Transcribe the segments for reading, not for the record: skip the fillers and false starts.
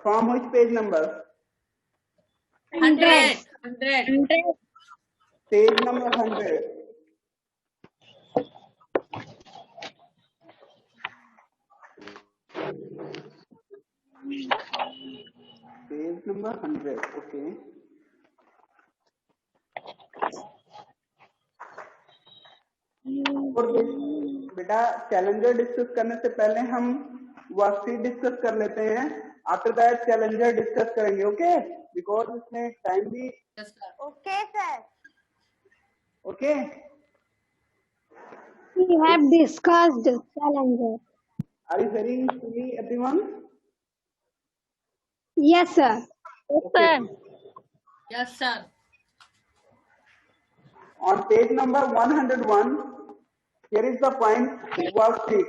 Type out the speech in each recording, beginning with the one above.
From which page number? 100. Page number 100. Page number 100. Okay. और बेटा challenger discuss करने से पहले हम वर्कशीट डिस्कस कर लेते हैं. आफ्टर दैट चैलेंजर डिस्कस करेंगे. ओके, बिकॉज इसमें टाइम भी. Okay sir. Okay, We have discussed challenger. Are you hearing me everyone? Yes, sir. Okay. Yes, sir. On page number 101, here is the point worksheet.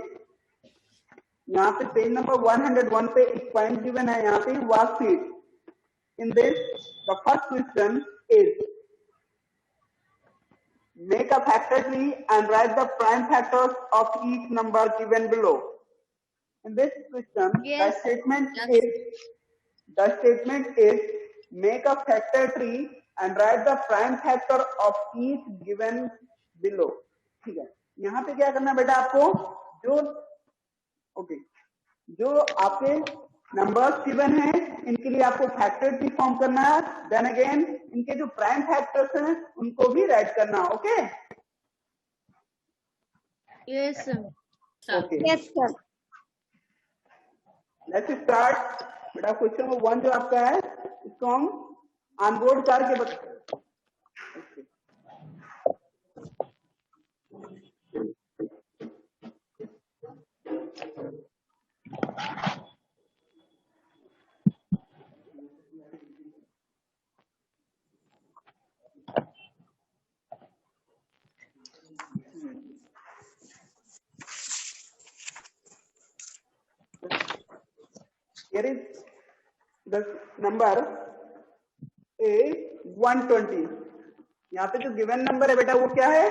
यहाँ पे page number 101 पे एक point given है. यहाँ पे worksheet. In this the first question is make a factor tree and write the prime factors of each number given below. In this question, Yes. the statement is make a factor tree and write the prime factor of each given below. ठीक है, यहाँ पे क्या करना है बेटा आपको, जो आपके नंबर्स गिवन हैं इनके लिए आपको फैक्टर ट्री फॉर्म करना है. देन अगेन इनके जो प्राइम फैक्टर्स हैं उनको भी राइट करना. Okay. Yes sir. Okay, Yes, sir. Let's start. बेटा क्वेश्चन नंबर 1 जो आपका है इसको हम ऑनबोर्ड करके बताते हैं. Here is the number a 120. यहाँ पे जो गिवन नंबर है बेटा वो क्या है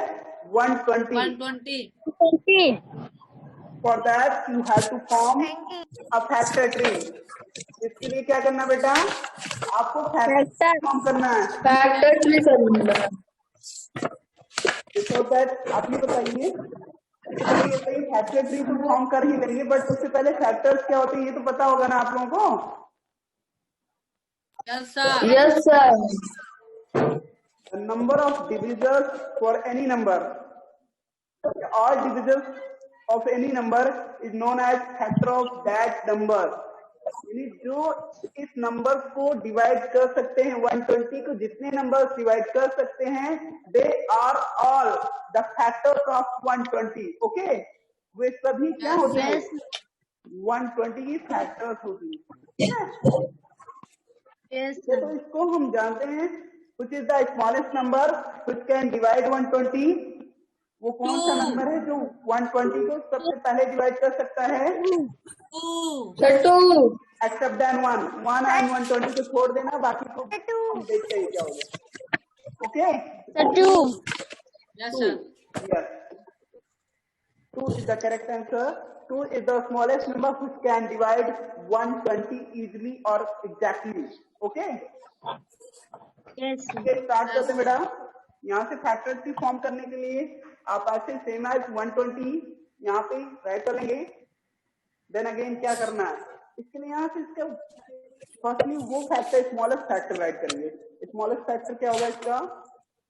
120. 120. 20. For that you have to form a factor tree. इसके लिए क्या करना बेटा, आपको फैक्टर फॉर्म करना है. फैक्टर ट्री करना. बिफोर दैट आप ये बताइए, ये सही फैक्टर ट्री तो फॉर्म कर ही लेंगे, बट उससे पहले फैक्टर्स क्या होते हैं ये तो पता होगा ना आप लोगों को. Yes, sir. Yes sir. The number of divisors for any number, all divisors of any number is known as factor of that number. यानी जो इस नंबर को डिवाइड कर सकते हैं 120 को जितने नंबर डिवाइड कर सकते हैं they are all the factors of 120. Okay, वे सभी क्या होते हैं 120 की फैक्टर्स होती है. यस तो इसको हम जानते हैं which is the smallest number which can divide 120. वो कौन सा नंबर है जो 120 को सबसे पहले डिवाइड कर सकता है. 2. सर 2. एक्सेप्ट देन 1 एंड 120 को छोड़ देना, बाकी को हम देखते हैं क्या होगा. Okay, Sir, 2. Yes, sir. yes, 2 is the correct answer. 2 is the smallest number which can divide 120 easily or exactly. Okay. Yes start करते हैं बेटा. यहाँ से फैक्टर ट्री फॉर्म करने के लिए आप ऐसे सेम एज 120 यहाँ पे राइट करेंगे. देन अगेन क्या करना है, इसके लिए यहाँ से इसका फर्स्टली वो फैक्टर स्मॉलेस्ट फैक्टर राइट करेंगे. स्मॉलेस्ट फैक्टर क्या होगा इसका,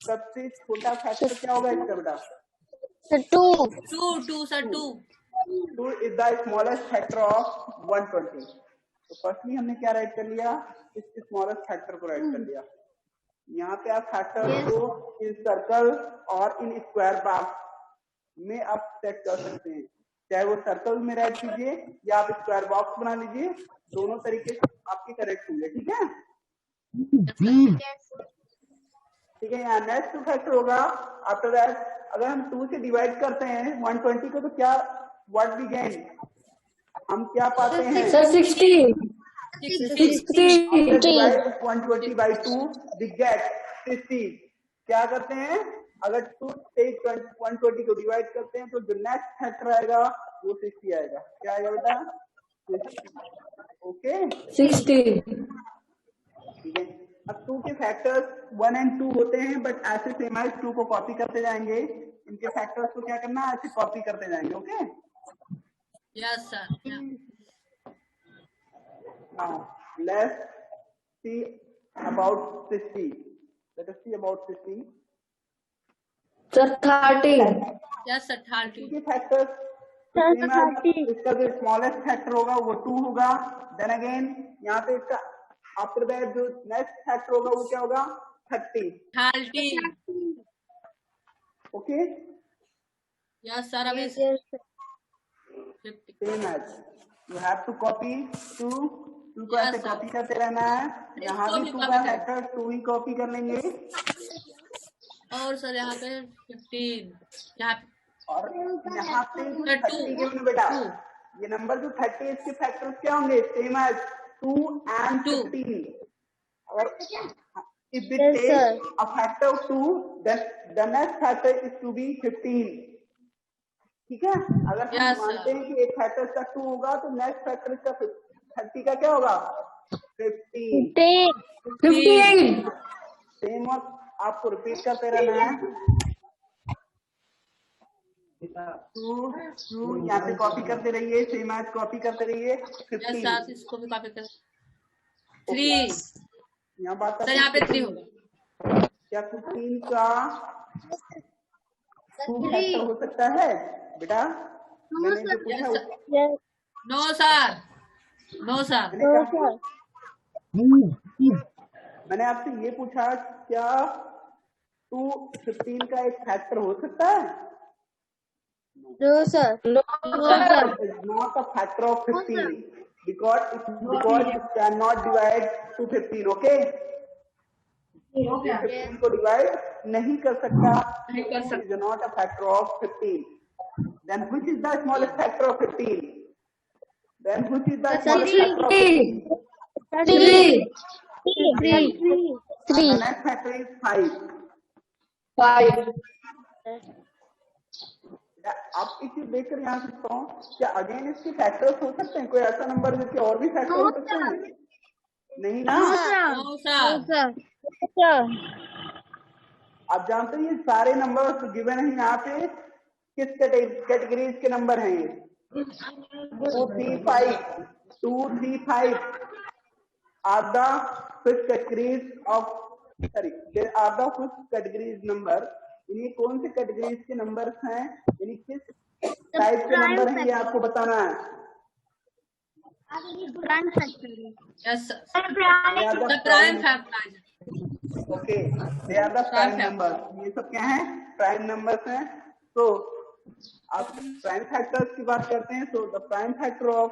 सबसे छोटा फैक्टर क्या होगा इसका बेटा. Sir, 2. 2, sir, 2. 2 is the smallest factor of 120. तो फर्स्टली हमने क्या राइट कर लिया, इस स्मॉलेस्ट फैक्टर को राइट कर लिया. यहाँ पे आप फैक्टर को इन सर्कल और इन स्क्वायर बॉक्स में आप सेट कर सकते हैं. चाहे वो सर्कल में राइट कीजिए या आप स्क्वायर बॉक्स बना लीजिए, दोनों तरीके से आपके करेक्ट होंगे. ठीक है, ठीक है. यहाँ नेक्स्ट फैक्टर होगा आफ्टर दैट. अगर हम 2 से डिवाइड करते हैं 120 को तो क्या व्हाट वी गेन, हम क्या पाते हैं सर 60. 120 by 2 we get 60. क्या करते हैं, अगर 2 से 120 को डिवाइड करते हैं तो जो नेक्स्ट फैक्टर आएगा वो 60 आएगा. क्या आएगा बेटा ओके 60. ठीक है। अब 2 के फैक्टर्स 1 and 2 होते हैं, बट ऐसे सेम एज 2 को कॉपी करते जाएंगे। इनके फैक्टर्स को क्या करना है, ऐसे कॉपी करते जाएंगे। Okay Yes, sir. Yeah. now let's see about 60. Let us see about 60. Sir, 30. Yes, sir. 30. के फैक्टर्स इसका जो स्मॉलेस्ट फैक्टर होगा वो 2 होगा। देन अगेन यहाँ पे इसका आफ्टर दैट जो नेक्स्ट फैक्टर होगा वो क्या होगा, 30। 30. Okay Yes, sir. Abhi 50. Same as you have to copy 2 को Yes, ऐसे sir. कॉपी करते रहना है। यहाँ इसको भी भी 2 copy का करें। फैक्टर 2 ही कॉपी कर लेंगे। और सर यहाँ पे 15. यहाँ पे और यहाँ पे जो Sir, 30 two. गिवन बेटा, Two. ये नंबर जो 30 है इसके फैक्टर्स क्या होंगे, सेम एज 2 and Two. 15। अगर if we Yes, take sir. a factor of 2, then the next factor is to be 15। ठीक है, अगर हम Yes, sir. मानते हैं कि एक फैक्टर का 2 होगा तो नेक्स्ट फैक्टर का 30 का क्या होगा, 15। 58. सेम आपको रिपीट करते रहना है। 2 यहाँ पे कॉपी करते रहिए, सेम एज कॉपी करते रहिए। Yes, 15 sir. इसको भी copy कर 3. यहाँ बात सर यहाँ पे 3 होगा। क्या 15 का 2 फैक्टर हो सकता है बेटा? मैंने जो पूछा Yes, sir. No, sir. No, sir. मैंने आपसे ये पूछा, क्या 2 15 का एक फैक्टर हो सकता है? No, sir. No, sir. It is not a factor of 15 because it cannot divide to 15. Okay? 15 को डिवाइड नहीं कर सकता। नहीं कर सकता। It is not a factor of 15. Then which is the smallest factor of 15? Then which is the smallest factor of 15? 3. 3. The next factor is 5. 5. आप एक चीज देखकर यहाँ सकता हूँ, क्या अगेन इसके फैक्टर्स हो सकते हैं? कोई ऐसा नंबर जिसके और भी फैक्टर हो सकते हैं? नहीं ना। No, sir. Sir. आप जानते हैं ये सारे नंबर्स गिवन हैं यहाँ पे किस कैटेगरीज के नंबर हैं ये? 2, 3, 5 are the fifth categories of there are the fifth categories number। इन्हीं कौन से कैटेगरीज के नंबर्स हैं, यानी किस टाइप के नंबर हैं, ये आपको बताना है। Prime factor. Yes, sir. They are The prime factor. Okay, they are the prime number. ये सब क्या है, प्राइम नंबर्स हैं। तो आप प्राइम फैक्टर्स की बात करते हैं, तो the prime factor of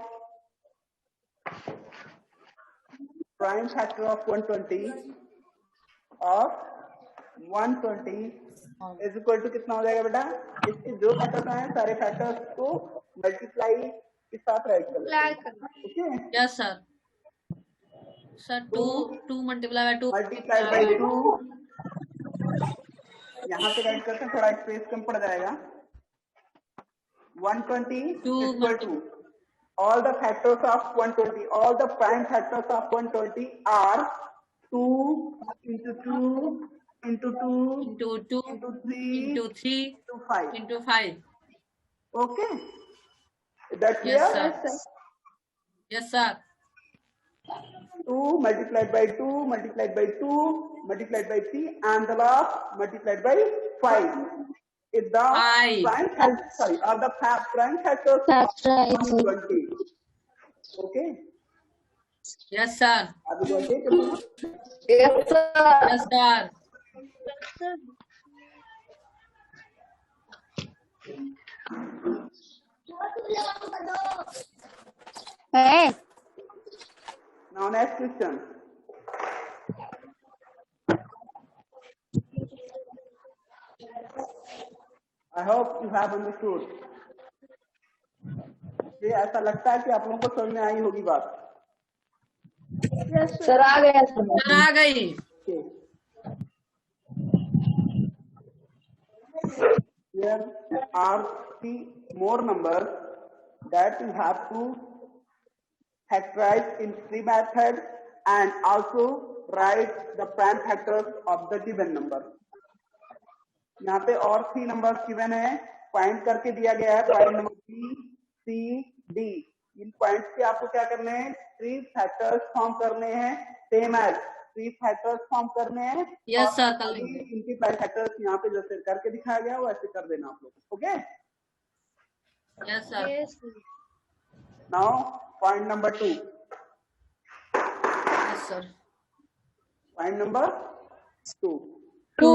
120 is equal to कितना हो जाएगा बेटा? इसके जो फैक्टर्स हैं सारे फैक्टर्स को मल्टीप्लाई के साथ राइट कर लेते हैं। Okay, Yes, sir. Sir, 2 multiply by 2. Multiply by 2 यहाँ पे राइट करते हैं, थोड़ा स्पेस कम पड़ जाएगा। 120 Two equal to all the factors of 120, all the prime factors of 120 are 2 into 2 into 2 Into 2. into 3 Into 3. into 5. Into 5. Okay, is that clear? Yes, sir. Yes, sir. 2 multiplied by 2 multiplied by 2 multiplied by 3 and the last multiplied by 5 is the Five. prime factor, sorry, are the prime factors Factor of is 120. Okay, Yes, sir. are you going to Yes, sir. Yes, sir. Hey. now next question. I hope you have understood. ये ऐसा लगता है कि आप लोगों को समझ में आई होगी बात। Sir, आ गया sir. Sir, आ गई। Okay. There are 3 more numbers that you have to factorize in three methods and also write the prime factors of the given number. यहाँ पे और 3 नंबर गिवन है, पॉइंट करके दिया गया है, पॉइंट नंबर बी, सी, D. इन points के आपको क्या करने हैं, 3 फैक्टर्स फॉर्म करने हैं, सेम एज 3 फैक्टर्स फॉर्म करने हैं. यस सर, कर और लेंगे. इनके प्राइम फैक्टर्स यहाँ पे जैसे करके दिखाया गया वैसे कर देना आप लोग. Okay, yes sir. Now point number 2. Yes sir. Point number 2. 2.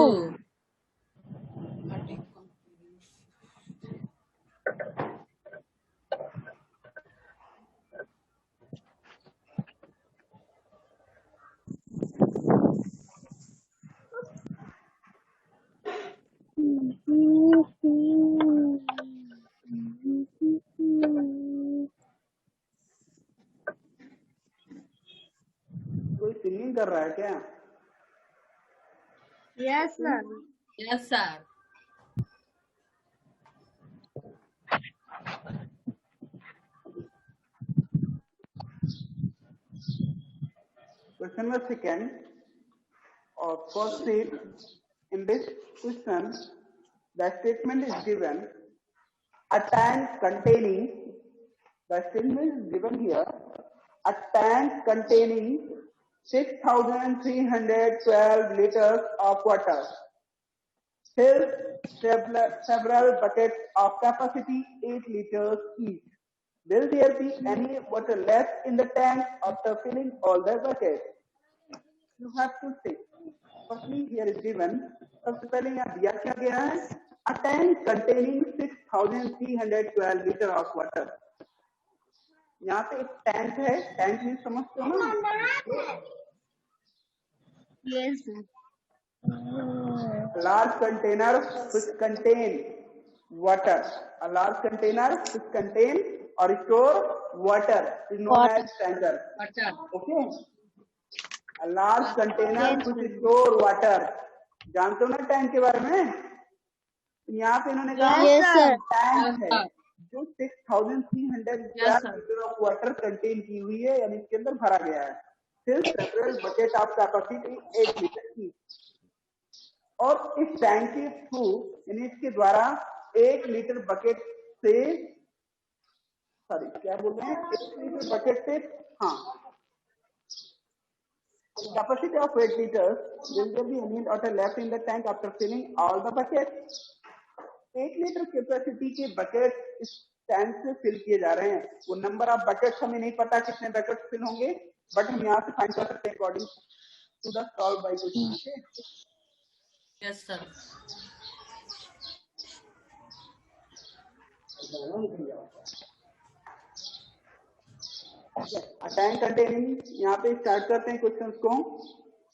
कोई सिंगिंग कर रहा है क्या? Yes, sir. Yes sir. Question number 2 or first sheet. In this question, the statement is given. A tank containing, the statement is given here, a tank containing 6,312 liters of water fills several buckets of capacity 8 liters each. Will there be any water left in the tank after filling all the buckets? You have to say. Firstly, here is given. सबसे पहले यहाँ दिया क्या गया है? A tank containing 6,312 liters of water. यहाँ पे एक टैंक है, टैंक नहीं समझते हो ना? Yes, sir. Large container which contain water. A large container which contain or store water is known as tanker. अच्छा. Okay. A large container which store water. जानते हो ना टैंक के बारे में? यहाँ पे इन्होंने कहा Yes, sir. टैंक है Yes, जो 6,300 Yes, sir. Litre of water contain की हुई है, यानी इसके अंदर भरा गया है. फिर several bucket of capacity 8 litre की. और इस टैंक के थ्रू यानी इसके द्वारा 1 लीटर बकेट से, सॉरी क्या बोल रहे हैं, 1 लीटर बकेट से, हाँ, capacity of 8 liters, will there be any water left in the tank after filling all the buckets? 1 litre capacity के बकेट इस टैंक से फिल किए जा रहे हैं. वो नंबर ऑफ बकेट्स हमें नहीं पता कितने बकेट फिल होंगे, बट हम यहाँ से फाइंड कर सकते हैं according to the solve by question. Yes sir. A tank containing, यहाँ पे स्टार्ट करते हैं क्वेश्चंस को.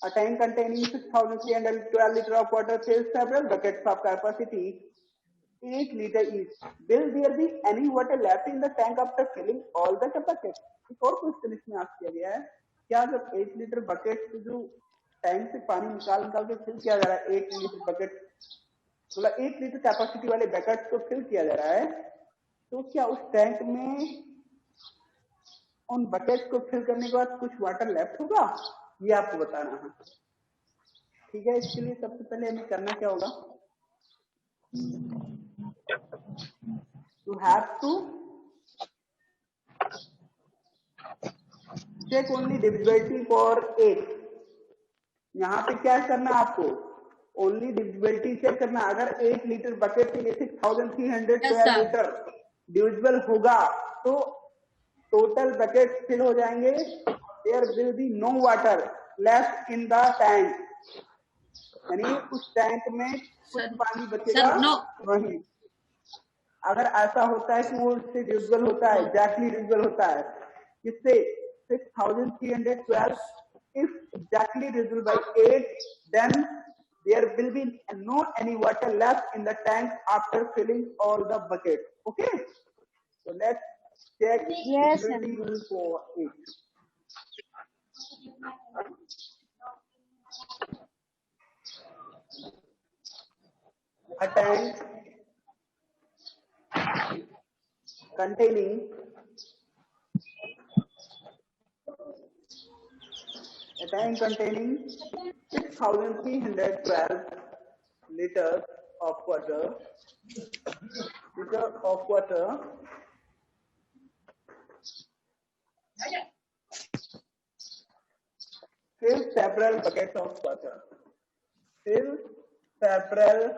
A tank containing 6,312 liters of water fills several buckets of capacity 8 liters each. Will there be any water left in the tank after filling all the buckets? एक और question इसमें ask किया गया है, क्या जब 8 लीटर बकेट से जो टैंक से पानी निकाल के फिल किया जा रहा है, 8 लीटर बकेट, मतलब 8 लीटर कैपेसिटी वाले बकेट को फिल किया जा रहा है, तो क्या उस टैंक में उन बकेट को फिल करने के बाद कुछ वाटर लेफ्ट होगा, ये आपको बताना है. ठीक है, इसके लिए सबसे पहले हमें करना क्या होगा, you have to check only divisibility for 8. यहाँ पे क्या करना है आपको, ओनली डिविजिबिलिटी चेक करना. अगर 8 लीटर बकेट के लिए 6,312 लीटर डिविजिबल होगा तो टोटल बकेट फिल हो जाएंगे. There will be no water left in the tank, यानी उस टैंक में कुछ पानी बचेगा नहीं. अगर ऐसा होता है कि वो उससे डिविजिबल होता है, एग्जैक्टली डिविजिबल होता है, जिससे 6,312 if exactly divisible by 8, then there will be no any water left in the tank after filling all the buckets. Okay, so let's check Yes, sir. divisibility rule for 8. A tank containing tank containing 6,312 liters of water. Fill several buckets of water. Fill several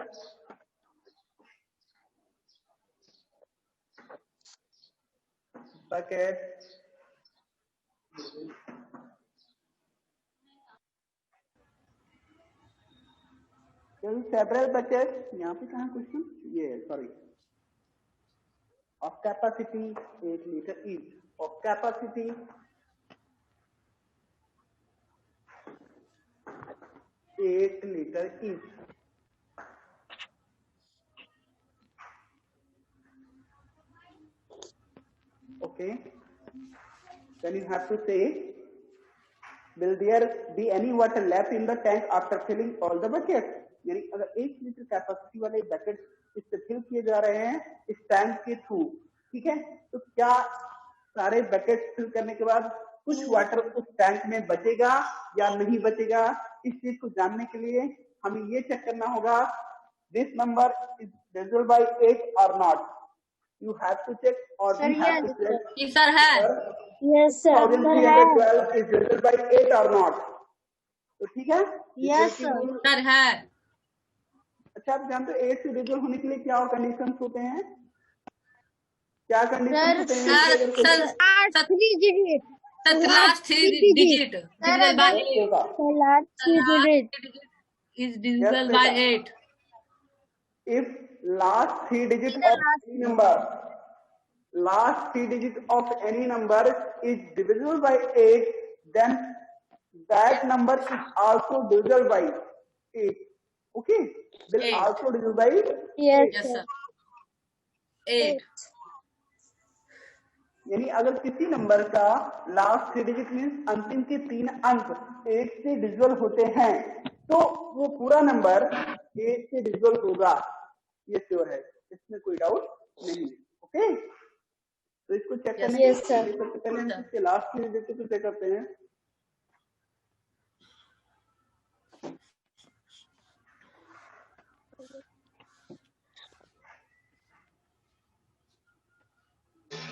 buckets यहाँ पे कहाँ question ये sorry of capacity 8 liter each of capacity 8 liter each. Okay, then you have to say, will there be any water left in the tank after filling all the buckets? यानी अगर 1 litre capacity वाले bucket इससे fill किए जा रहे हैं इस tank के थ्रू, ठीक है, तो क्या सारे बकेट फिल करने के बाद कुछ वाटर उस टैंक में बचेगा या नहीं बचेगा? इस चीज को जानने के लिए हमें ये चेक करना होगा this number is divisible by 8 और not. You have to check or we have to check. जी सर है. Yes, sir. 1312 is divided by 8 or not. तो ठीक है? Yes, sir. सर है. अच्छा, आप जानते हो 8 से डिविजिबल होने के लिए क्या कंडीशंस होते हैं? क्या कंडीशंस होते हैं? Sir 3 digit. Sir last 3 digit divided by 8 Last 3 digit. is divisible by 8. If last 3 digits of any number is divisible by 8, then that number is also divisible by 8. Okay, will 8. also divisible by 8. Yes, Yes sir. sir. 8. यानी अगर किसी number का last 3 digit means अंतिम के 3 अंक 8 से divisible होते हैं तो वो पूरा नंबर 8 से डिविजिबल होगा, ये श्योर है, इसमें कोई डाउट नहीं है. ओके, तो इसको चेक करने के लिए सबसे पहले हम इसके लास्ट 3 डिजिट को चेक करते हैं.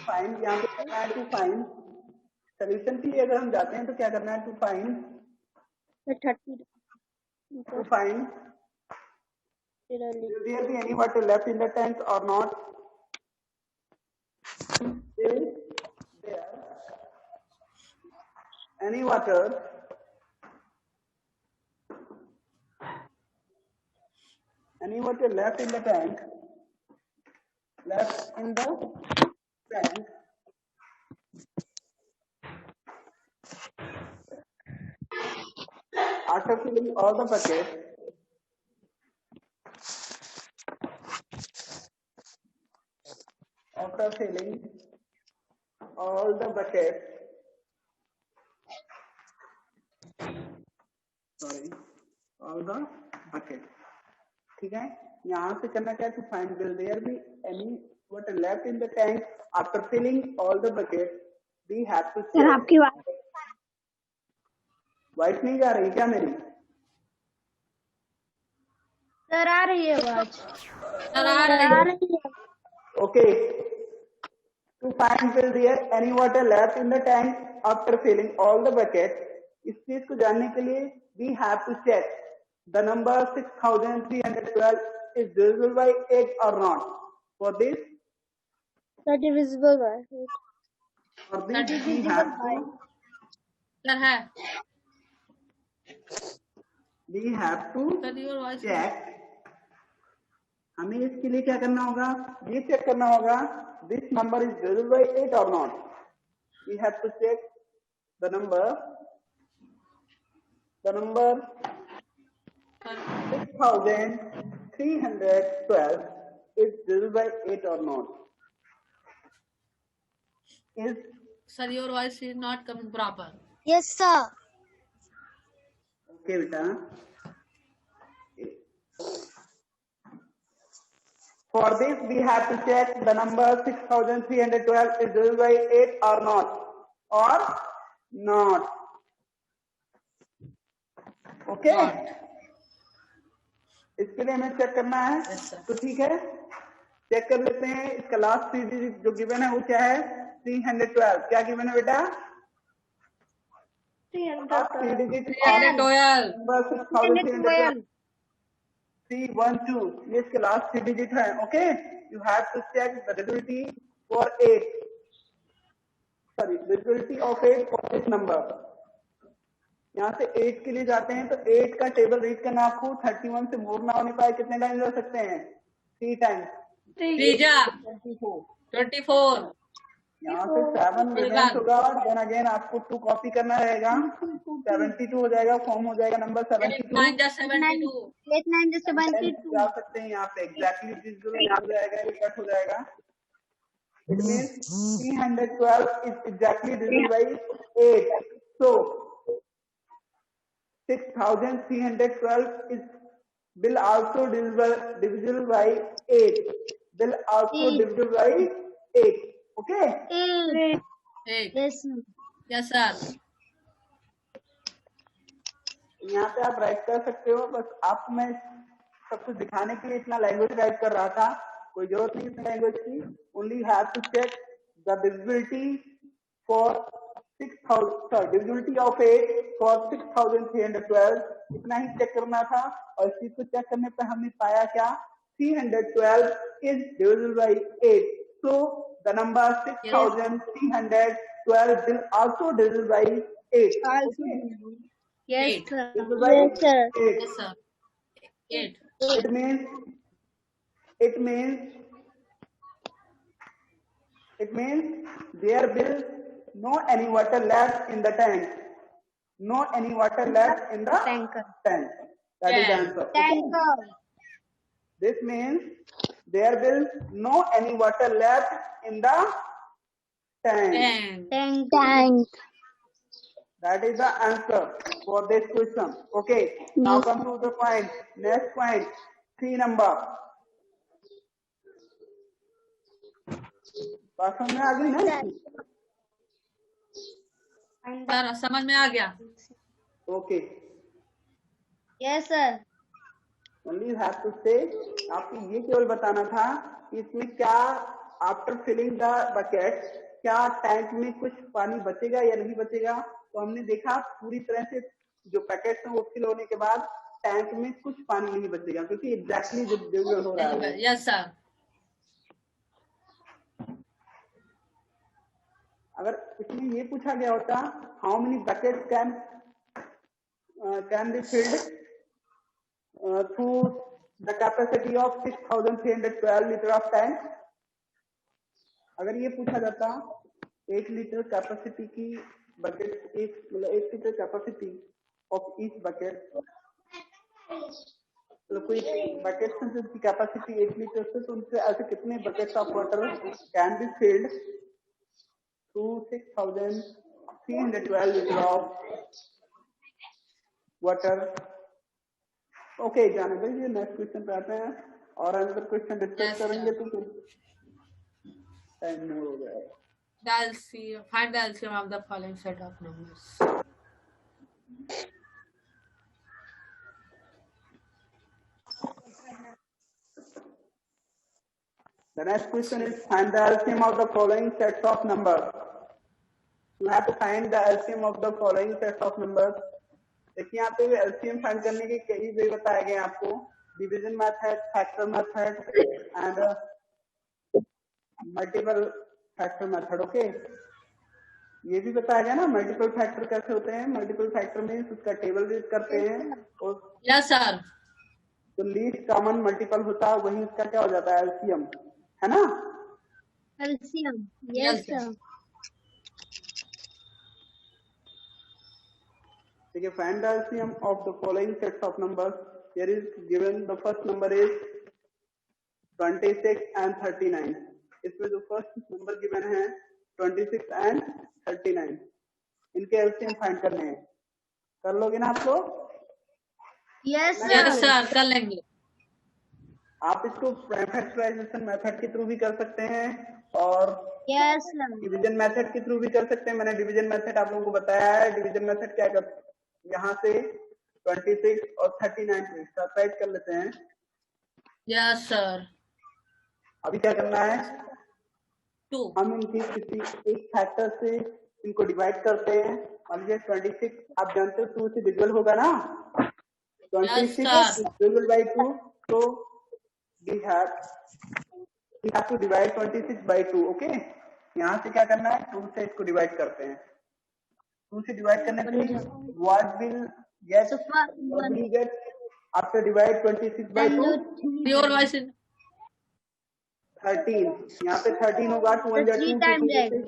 फाइंड, यहाँ पे करना है टू फाइंड. सोल्यूशन के लिए अगर हम जाते हैं तो क्या करना है? To find 30. to find will there be any water left in the tank or not? Is there any water left in the tank? After filling all the buckets, ठीक है. यहाँ से करना क्या है? To find will there be any water left in the tank after filling all the buckets? We have to check. Sir आपकी बात voice नहीं जा रही क्या मेरी? सर आ रही है आवाज. सर आ रही है. Okay. To find will there any water left in the tank after filling all the buckets? इस चीज को जानने के लिए we have to check the number 6,312 is divisible by 8 or not. For this, divisible by 8. for this we have to sir है. Sir your voice check. हमें इसके लिए क्या करना होगा? ये चेक करना होगा this number is divisible by 8 or not. We have to check the number 6,312 is divisible by 8 or not. Is sir your voice is not coming proper. Yes, sir. okay beta. For this we have to check the number 6,312 is divisible by 8 or not. Okay, Got. इसके लिए हमें check करना है। Yes, sir. तो ठीक है, check कर लेते हैं। इसका लास्ट 3 डिजिट जो गिवन है वो क्या है? 312। क्या गिवन है बेटा? Last 3 digit 312. नंबर 6312 312, ये इसके लास्ट 3 डिजिट है। Okay, you have to check the divisibility for 8, sorry divisibility of 8 for this number. यहाँ से 8 के लिए जाते हैं तो 8 का टेबल रीड करना आपको 31 से मोर ना होने पाए कितने टाइम जा सकते हैं? 3 टाइms। 24. यहाँ से 7 रिमेंस होगा, देन अगेन आपको 2 कॉपी करना रहेगा, 72 हो जाएगा, फॉर्म हो जाएगा नंबर 72। 9 just 72. 8 9 just 72. जा सकते हैं यहाँ पे एग्जैक्टली डिविजिबल हो जाएगा, ये कट हो जाएगा। It means 312 is exactly divisible by 8। So 6312 is will also divisible by 8. Will also divisible by 8. Okay? 8. 8. Yes, sir. Yes, sir. यहाँ पे आप राइट कर सकते हो। बस आपको मैं सब कुछ दिखाने के लिए इतना लैंग्वेज राइट कर रहा था, कोई जरूरत नहीं इस लैंग्वेज की। Only have to check the divisibility for 6000, sorry divisibility of 8 for 6312, इतना ही चेक करना था। और इस चीज को चेक करने पर हमने पाया क्या? 312 is divisible by 8। So the number 6312 will also divisible by 8. Okay? Yes, Eight. sir. Divisible by Yes, sir. 8. Yes, sir. 8. It means there will no any water left in the tank. No any water left in the Tanker. tank. That is the Tank. answer. Okay? Tanker. This means there will no any water left in the tank. 10. Tank. That is the answer for this question. Okay. Now come to the point. Next point. 3 number. बात समझ में आ गई ना? Sir समझ में आ गया। Okay. Yes, sir. Only you have to say, आपको ये केवल बताना था कि इसमें क्या आफ्टर फिलिंग द बकेट क्या टैंक में कुछ पानी बचेगा या नहीं बचेगा। तो हमने देखा पूरी तरह से जो पैकेट है वो फिल होने के बाद टैंक में कुछ पानी नहीं बचेगा, क्योंकि एग्जैक्टली जो डिविजन हो रहा है। Yes sir. अगर इसमें ये पूछा गया होता how many bucket can be filled through the capacity of 6312 litre of tank, अगर ये पूछा जाता 8 लीटर कैपेसिटी की बकेट, एक मतलब 8 litre capacity of each bucket, तो कोई बकेट की कैपेसिटी 8 लीटर से, तो उनसे ऐसे कितने buckets of water can be filled through 6312 litre of water. Okay जाने भाई, नेक्स्ट क्वेश्चन पे आते हैं और अनदर क्वेश्चन डिस्कस करेंगे तो फिर टाइम नहीं हो जाएगा। Find the LCM of the following set of numbers. The next question is find the LCM of the following sets of numbers. You have to find the LCM of the following sets of numbers. देखिए यहाँ पे LCM find करने के कई वे बताए गए आपको, division method, factor method and multiple factor method. Okay, ये भी बताया गया ना मल्टीपल फैक्टर कैसे होते हैं। मल्टीपल फैक्टर में उसका टेबल रीड करते हैं और यस सर, तो लीस्ट कॉमन मल्टीपल होता है वही उसका क्या हो जाता है, एलसीएम, है ना। LCM. Yes, sir. ठीक है, find the LCM of the following sets of numbers. Here is given the first number is 26 and 39। इसमें जो फर्स्ट नंबर गिवन है 26 एंड 39, इनके एलसीएम फाइंड करने हैं। कर लोगे ना आप लोग? Yes, yes sir. सर कर लेंगे। आप इसको फैक्टराइजेशन मेथड के थ्रू भी कर सकते हैं और Yes, sir. डिवीजन मेथड के थ्रू भी कर सकते हैं। मैंने डिवीजन मेथड आप लोगों को बताया है। डिवीजन मेथड क्या कर, यहाँ से 26 और 39 को सब्ट्रैक्ट कर लेते हैं। Yes sir. अभी क्या करना है, 2 हम इनकी किसी एक फैक्टर से इनको डिवाइड करते हैं। मान लीजिए 26 आप जानते हो 2 से डिविजल होगा ना, 26 डिविजल बाई 2, तो we have to divide 26 by 2। Okay, यहाँ से क्या करना है, 2 से इसको डिवाइड करते हैं। 2 से डिवाइड करने के लिए what will get after divide 26 by 2? 13। यहाँ पे 13 होगा, 2 1 3 टाइम जाएगी।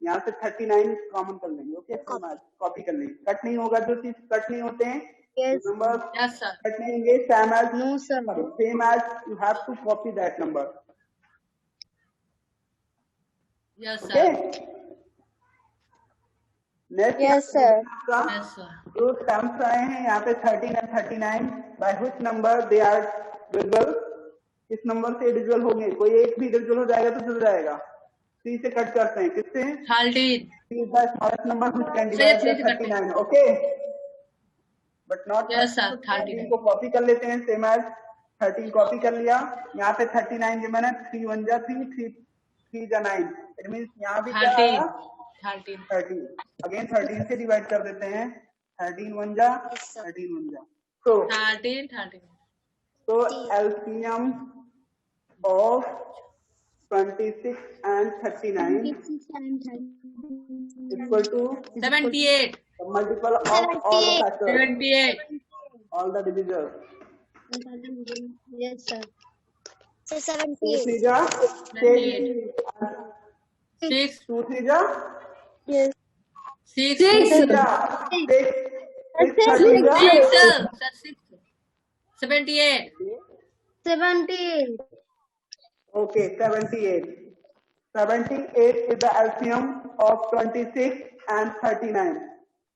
यहाँ से 39 कॉमन कर लेंगे। ओके, कॉपी कर लेंगे। कट नहीं होगा, जो चीज कट नहीं होते हैं नंबर कट नहीं होंगे, same as you have to copy that number. Okay, next जो टर्म्स आए हैं यहाँ पे 13 and 39, by which number they are divisible, किस नंबर से डिविजिबल होंगे। कोई एक भी डिविजिबल हो जाएगा तो चल जाएगा। 3 से कट करते हैं, किससे, 13 number which can divide 39। Okay, but not 13 को कॉपी कर लेते हैं, सेम एज 13 कॉपी कर लिया। यहाँ पे 39 जो मैंने 3 1 जा 3 3 जा 9, इट मींस यहाँ भी क्या आया 13। अगेन 13 से डिवाइड कर देते हैं, 13 1 जा 13 1 जा, तो 13 तो LCM of 26 and 39 equal to 78 multiple of all the factors, 78 all the divisors। Yes sir. 2 3 जा 6 2 3 जा 6 6 जा 78 78 Okay, 78 is the LCM of 26 and 39।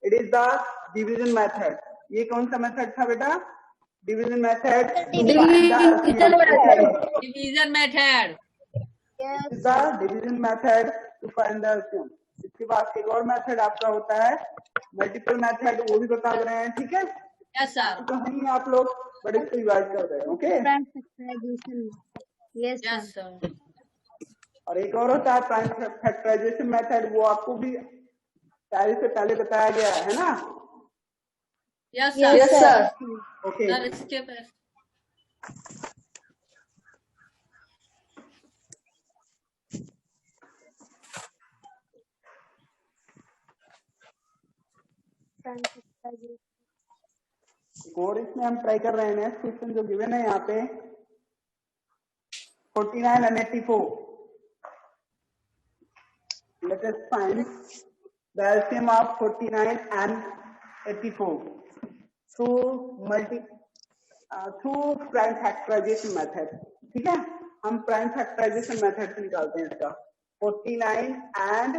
It is the division method। ये कौन सा मेथड था बेटा, division method, division method division method to find the LCM। इसके बाद एक और मेथड आपका होता है मल्टीपल मेथड, वो भी बता रहे हैं। ठीक है, यस सर, तो नहीं आप लोग बड़े से रिवाइज कर रहे हैं। Okay, yes sir. और एक और होता है प्राइम फैक्टराइजेशन मेथड, वो आपको भी पहले से पहले बताया गया है ना। Yes sir. ओके, सर इसके पे और इसमें हम ट्राई कर रहे हैं नेक्स्ट क्वेश्चन जो गिवन है यहाँ पे 49 and 84। Let us find the LCM of 49 and 84 through prime factorization method। ठीक है, हम प्राइम फैक्टराइजेशन मेथड से निकालते हैं इसका। 49 and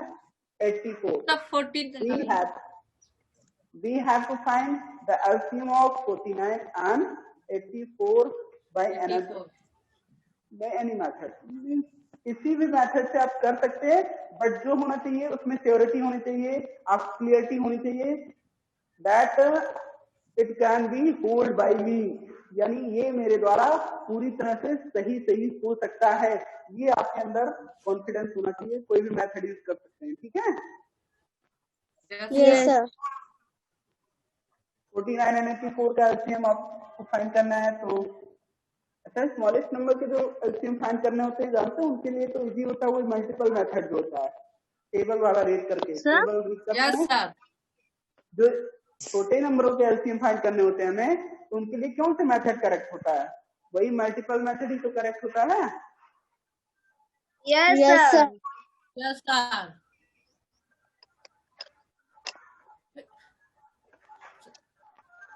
84, सब 14 we have to find the LCM of 49 and 84 by any method। किसी भी मेथड से आप कर सकते हैं, बट जो होना चाहिए उसमें श्योरिटी होनी चाहिए, आप क्लियरिटी होनी चाहिए that it can be hold by me, यानी ये मेरे द्वारा पूरी तरह से सही हो सकता है, ये आपके अंदर कॉन्फिडेंस होना चाहिए। कोई भी मेथड यूज कर सकते हैं। ठीक है, यस सर। 49 and 84 का एलसीएम आपको फाइंड करना है। तो अच्छा, स्मॉलेस्ट नंबर के जो एलसीएम फाइंड करने होते हैं जानते हैं, उनके लिए तो इजी होता है वो मल्टीपल मेथड जो होता है, टेबल वाला रेट करके टेबल रीड करते हैं। जो छोटे नंबरों के एलसीएम फाइंड करने होते हैं हमें, तो उनके लिए कौन सा मेथड करेक्ट होता है, वही मल्टीपल मेथड ही तो करेक्ट होता है। Yes sir. Yes sir.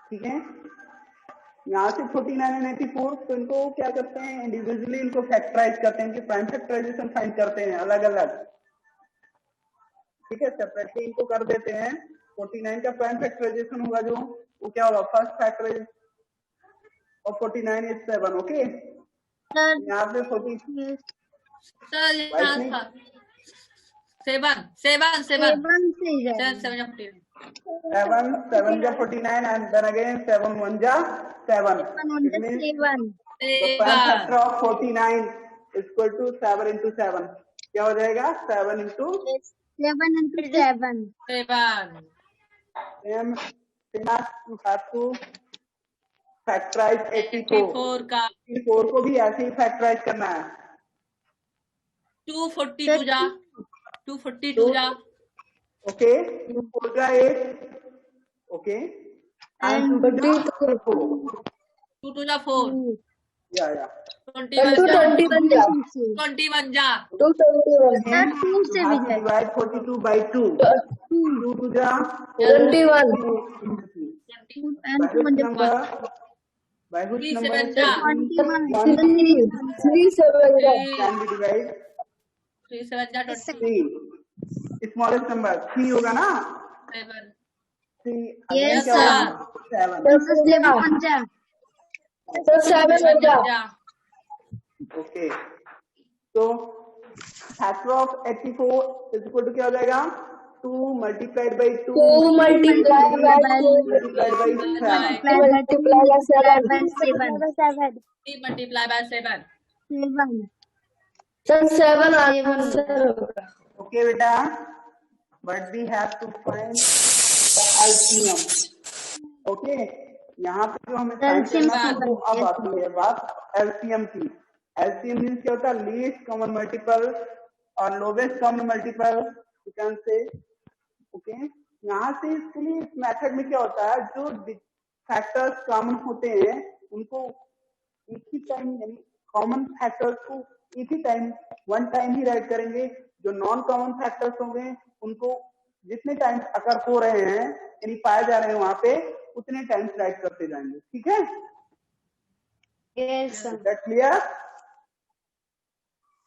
ठीक है, यहाँ से 49 and 84, तो इनको क्या करते हैं, इंडिविजुअली इनको फैक्टराइज करते हैं, इनकी प्राइम फैक्टराइजेशन फाइंड करते हैं अलग अलग। ठीक है, सेपरेटली इनको कर देते हैं। 49 का प्राइम फैक्टराइजेशन होगा जो, वो क्या होगा, first factorization of 49 is 7। Okay, यहाँ पे 40 sir 7 7 7 7 7 7 7 7 ja 49 and then again 7 1 ja 7. It means the prime factor of 49 is equal to 7 into 7. क्या हो जाएगा? 7 into 7 into 7. 7. Then you have to factorize 84. 84 का 84 को भी ऐसे ही factorize करना है. 242 जा 242 जा. Okay, 2 4 ja 8. Okay, and 2 ja 4. 2 2 जा 4. Yeah. 21 जा 21 जा 21 जा 221 Then you have to divide 42 by 2. 2 2 ja 21 And 2 number. By which number 37 ja 37 जा can be divided? 37 जा 20. 3. Smallest number 3 होगा ना? 7. 3. Yes, क्या sir. होगा? 7. 7 जा. तो 7 जा जा Okay. So factor of 84 is equal to क्या हो जाएगा? 2 multiplied by 2 2 multiply by 2 multiplied by 7. multiply by 7 7. 3 multiply by 7. 7. so 7 answer होगा Okay बेटा. But we have to find the LCM. Okay. यहाँ पे जो हमें find LCM करना है की वो अब आती है बात LCM की. LCM मीन्स क्या होता है? लीस्ट कॉमन मल्टीपल और lowest common multiple you can say. Okay, यहाँ से इसके लिए इस मेथड में क्या होता है? जो फैक्टर्स कॉमन होते हैं उनको एक ही टाइम यानी कॉमन फैक्टर्स को एक ही टाइम वन टाइम ही राइट करेंगे. जो नॉन कॉमन फैक्टर्स होंगे उनको जितने टाइम्स अकर हो रहे हैं यानी पाए जा रहे हैं वहां पे उतने टाइम्स राइट करते जाएंगे. ठीक है? Yes, sir. That clear?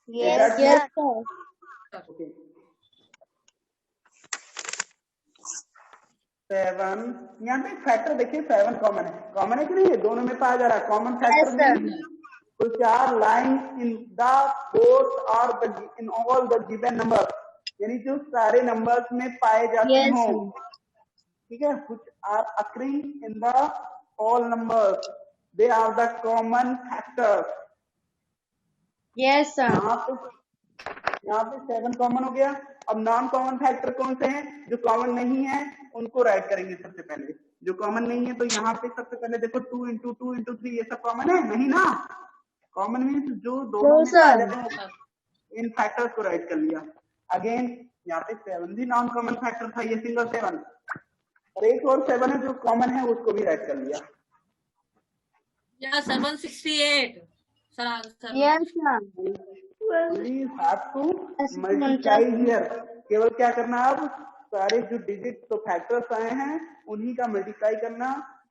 Yes, sir. Okay. 7 यहाँ पे फैक्टर देखिए 7 कॉमन है कि नहीं? दोनों में पाया जा रहा है common factor. which are lying in the both or the in all the given numbers यानी जो सारे नंबर्स में पाए जाते Yes, हों. sir. ठीक है? which are occurring in the all numbers they are the common factors. Yes, sir. यहाँ पे 7 कॉमन हो गया. अब नॉन कॉमन फैक्टर कौन से हैं? जो कॉमन नहीं है उनको राइट करेंगे सबसे पहले. जो कॉमन नहीं है तो यहाँ पे सबसे पहले देखो 2 into 2 into 3 ये सब कॉमन है नहीं ना? कॉमन मीन्स जो दोनों में पाए जाते हैं इन फैक्टर्स को राइट कर लिया. अगेन यहाँ पे 7 भी नॉन कॉमन फैक्टर था, ये सिंगल 7 और एक और 7 है जो कॉमन है उसको भी राइट कर लिया. या 768. Sir Yes, sir. Please have to multiply here. केवल क्या करना है? अब सारे जो डिजिट तो फैक्टर्स आए हैं उन्हीं का मल्टीप्लाई करना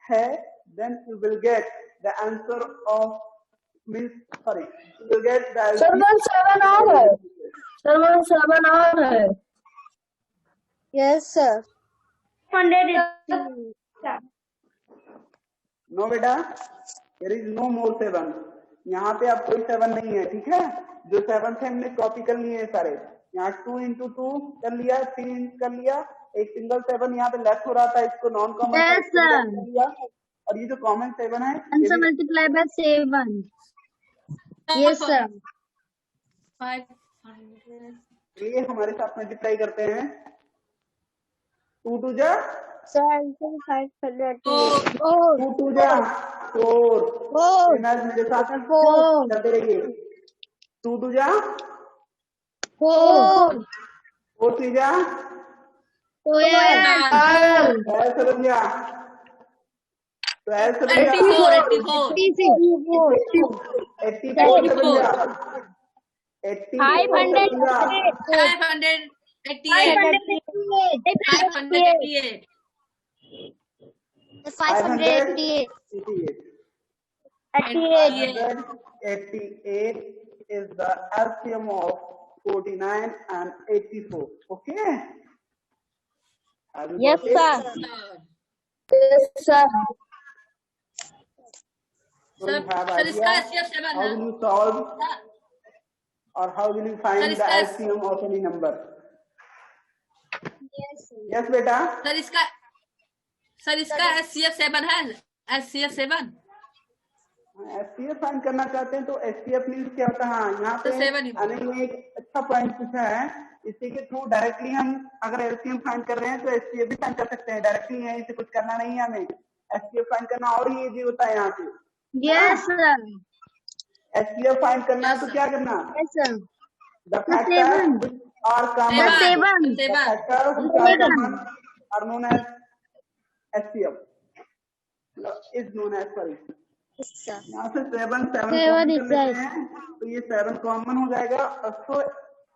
है. Then you will get the answer of means sorry you will get the sir 7 और है सर 7 और है. Yes, sir. 100. no बेटा there is no more 7. यहाँ पे अब कोई 7 नहीं है. ठीक है? जो 7 थे हमने कॉपी कर लिए हैं सारे. यहाँ 2 into 2 कर लिया, 3 कर लिया, एक सिंगल 7 यहाँ पे लेफ्ट हो रहा था इसको नॉन कॉमन Yes, sir. कर लिया. और ये जो कॉमन 7 है Answer multiply by 7. Yes, sir. 500. ये हमारे साथ मल्टीप्लाई करते हैं. 2 2 जा Sir, answer 500. 2 2 जा 4 मेरे साथ 4. करते रहिए. 2 2 जा 4. 4 3 जा 12. 12 7 जा 12 7 जा 84. 84 7 जा 588. 588. 88 is the LCM of 49 and 84. Okay? Have you Yes, got it? sir. Yes, sir. So you have sir इसका idea SCF 7 how है. will you solve or how will you find Sir, the इसका- LCM of any number? Yes बेटा, sir इसका SCF 7 है, SCF 7 SPF find करना चाहते हैं तो एसपीएफ मीन्स क्या होता है? हाँ, यहाँ तो पे 7 ही अनिल ने एक अच्छा पॉइंट पूछा है, इसी के थ्रू डायरेक्टली हम अगर एलसीएम फाइंड कर रहे हैं तो एसपीएफ भी फाइंड कर सकते हैं डायरेक्टली, यहीं से कुछ करना नहीं है हमें। एसपीएफ फाइंड करना और ही इजी होता है यहाँ पे। Yes, sir. एसपीएफ फाइंड करना है Yes, तो sir. क्या करना? Yes, sir. The factors are common, The seven. The factors are common are known as SPF is known as, sorry Yes, sir. यहाँ से 7 कॉमन कर Seven is लेते right. हैं तो ये 7 कॉमन हो जाएगा। So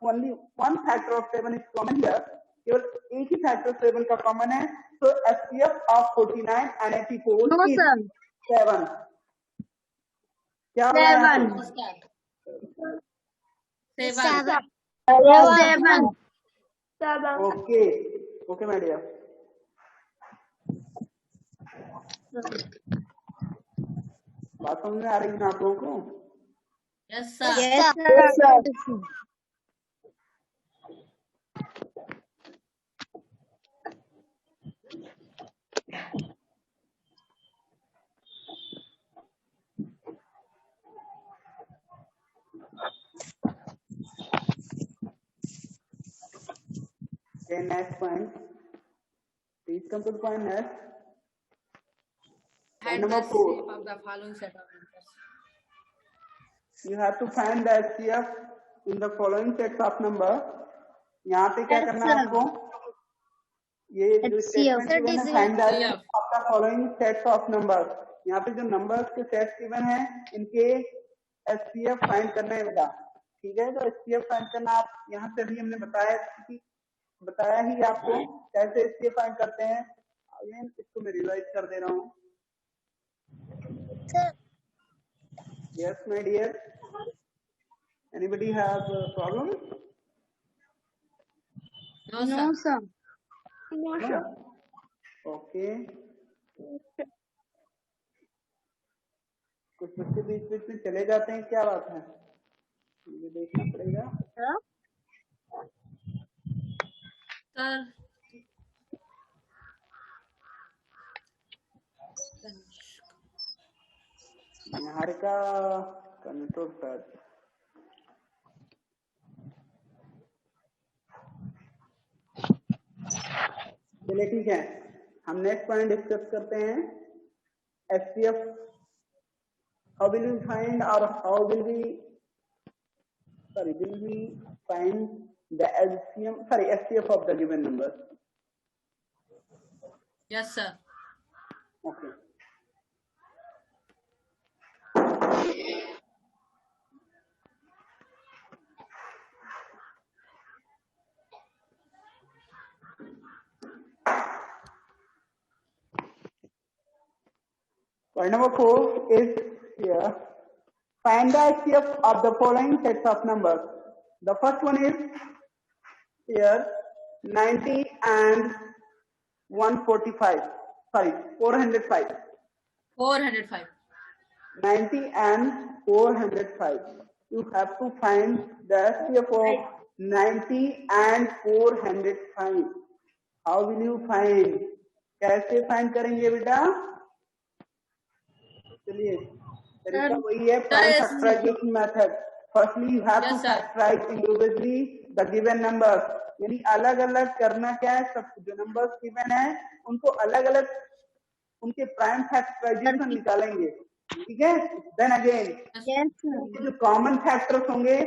only one factor of 7 is common here, केवल एक ही फैक्टर 7 का कॉमन है। सो SPF of 49 and 84 No, is sir. 7। क्या होगा यहाँ पे? 7 Seven. Okay okay my dear, बात समझ में आ रही है ना आप लोगों को? Yes, sir. Yes, sir. Okay, next point. Please come to the point next. Find Number the 4. shape of the following set of numbers. You have to find the HCF in the following sets of number. यहाँ पे क्या Yes, करना है sir. आपको? ये जो HCF. Statement given है, find the HCF. आपका फॉलोइंग सेट्स ऑफ नंबर। यहाँ पे जो नंबर्स के सेट्स गिवन है इनके एचसीएफ फाइंड करना है बेटा, ठीक है? तो एचसीएफ फाइंड करना आप यहाँ से भी हमने बताया ही आपको कैसे एचसीएफ फाइंड करते हैं। अगेन इसको मैं रिवाइज कर दे रहा हूँ। Yes, my dear. Anybody have a problem? No, sir. No, sir. No. Okay. कुछ बच्चे बीच बीच में चले जाते हैं, क्या बात है? मुझे देखना पड़ेगा। Sir. Sir. निहारिका का नेटवर्क शायद चलिए ठीक है, हम नेक्स्ट पॉइंट डिस्कस करते हैं। HCF, how will we find और how will we find the HCF of the given number? Yes, sir. Okay, point number 4 is here. Find the HCF of the following sets of numbers. The first one is here 90 and 145. Sorry, 405. 405. 90 and 405. You have to find the HCF of 90 and 405. How will you find? कैसे find करेंगे बेटा? चलिए, तरीका वही है, prime factorization method. Firstly you have to factorize individually the given numbers, यानी अलग अलग करना क्या है, सब जो नंबर्स गिवन है उनको अलग अलग उनके प्राइम फैक्टराइजेशन निकालेंगे, ठीक है? Then again Yes, sir. जो कॉमन फैक्टर्स होंगे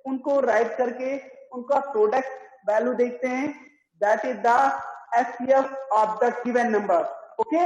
उनको राइट करके उनका प्रोडक्ट वैल्यू देखते हैं, that is the HCF of the given number. Okay,